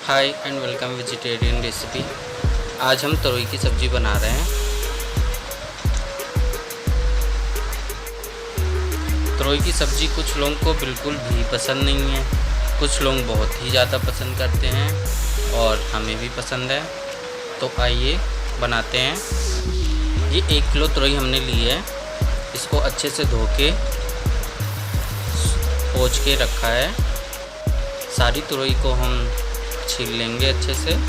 Hi and welcome vegetarian recipe. आज हम तोरी की सब्ज़ी बना रहे हैं। तोरी की सब्ज़ी कुछ लोगों को बिल्कुल भी पसंद नहीं है, कुछ लोग बहुत ही ज़्यादा पसंद करते हैं और हमें भी पसंद है। तो आइए बनाते हैं। ये 1 किलो तोरी हमने ली है। इसको अच्छे से धो के पोंछ के रखा है। सारी तोरी को हम छील लेंगे अच्छे से।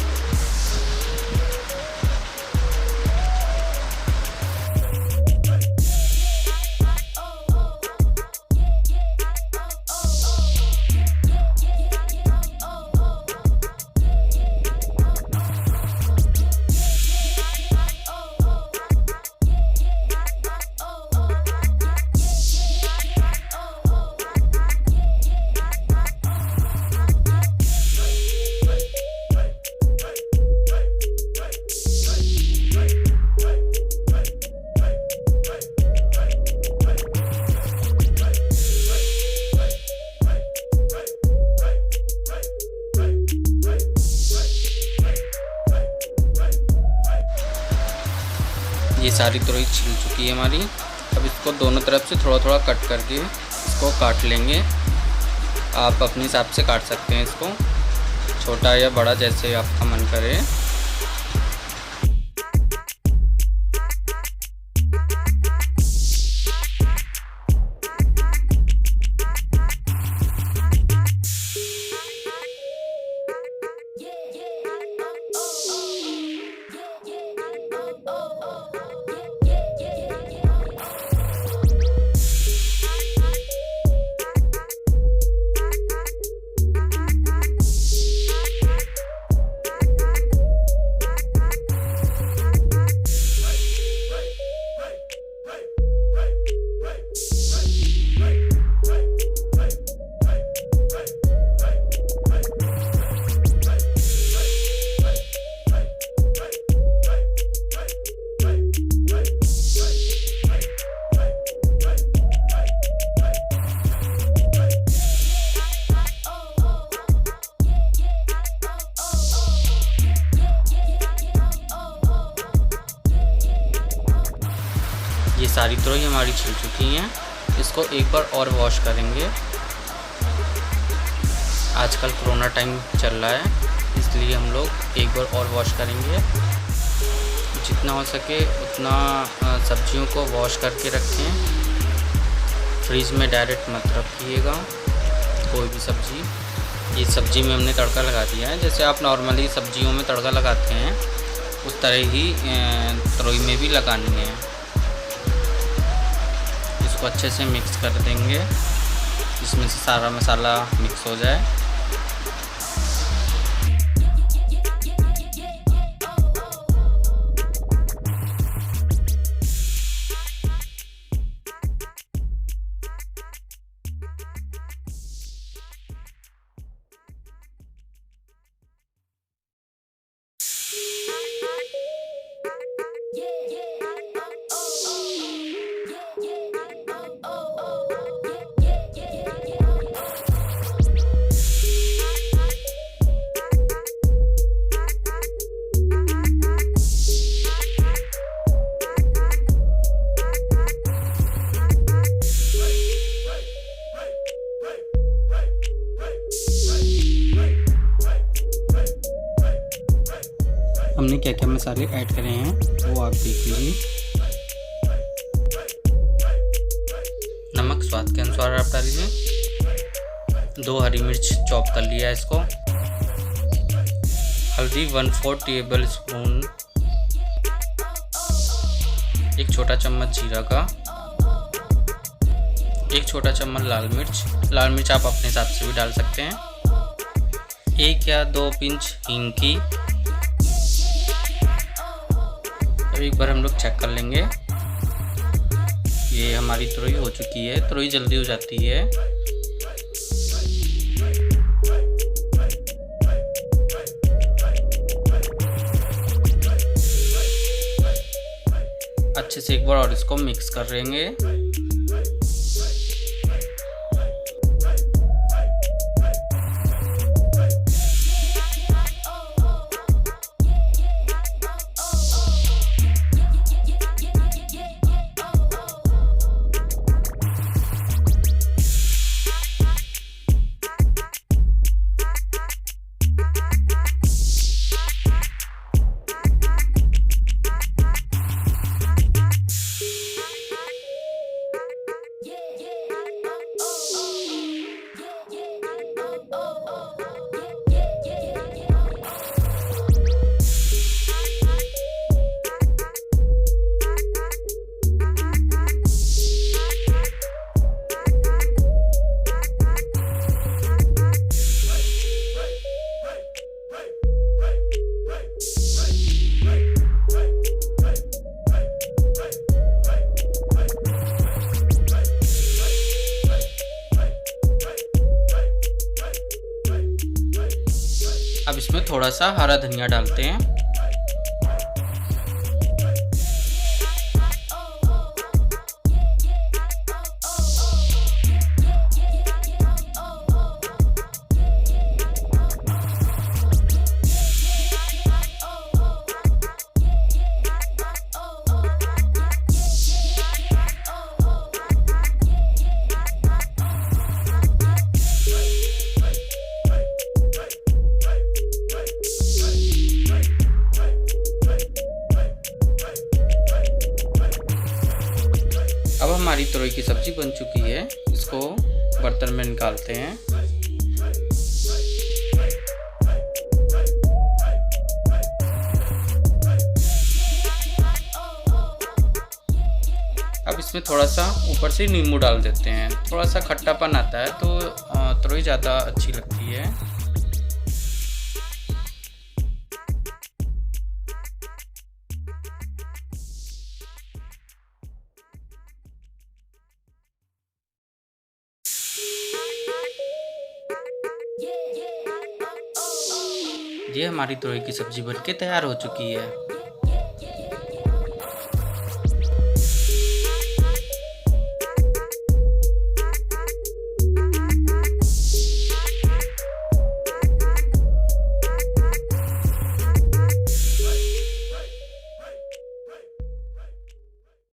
ये सारी तोरी छिल चुकी है हमारी। अब इसको दोनों तरफ से थोड़ा थोड़ा कट करके इसको काट लेंगे। आप अपने हिसाब से काट सकते हैं इसको, छोटा या बड़ा जैसे आपका मन करे। ये सारी तोरी हमारी छिल चुकी हैं। इसको एक बार और वॉश करेंगे। आजकल कोरोना टाइम चल रहा है, इसलिए हम लोग एक बार और वॉश करेंगे। जितना हो सके उतना सब्जियों को वॉश करके रखें। फ्रीज में डायरेक्ट मत रखिएगा कोई भी सब्ज़ी। ये सब्ज़ी में हमने तड़का लगा दिया है। जैसे आप नॉर्मली सब्जियों में तड़का लगाते हैं उस तरह ही तोरी में भी लगानी है। इसको अच्छे से मिक्स कर देंगे, इसमें से सारा मसाला मिक्स हो जाए। हमने क्या क्या मसाले ऐड करे हैं वो आप देख लीजिए। नमक स्वाद के अनुसार आप डालिए। 2 हरी मिर्च चॉप कर लिया है इसको। हल्दी 1/4 टेबल स्पून। 1 छोटा चम्मच जीरा का। 1 छोटा चम्मच लाल मिर्च। लाल मिर्च आप अपने हिसाब से भी डाल सकते हैं। 1 या 2 पिंच हींग की। एक बार हम लोग चेक कर लेंगे। ये हमारी तोरी हो चुकी है। तोरी जल्दी हो जाती है। अच्छे से एक बार और इसको मिक्स कर लेंगे। थोड़ा सा हरा धनिया डालते हैं। अब हमारी तुरई की सब्ज़ी बन चुकी है, इसको बर्तन में निकालते हैं। अब इसमें थोड़ा सा ऊपर से नींबू डाल देते हैं, थोड़ा सा खट्टापन आता है तो तुरई ज़्यादा अच्छी लगती है। ये हमारी तुरई की सब्ज़ी बनके तैयार हो चुकी है।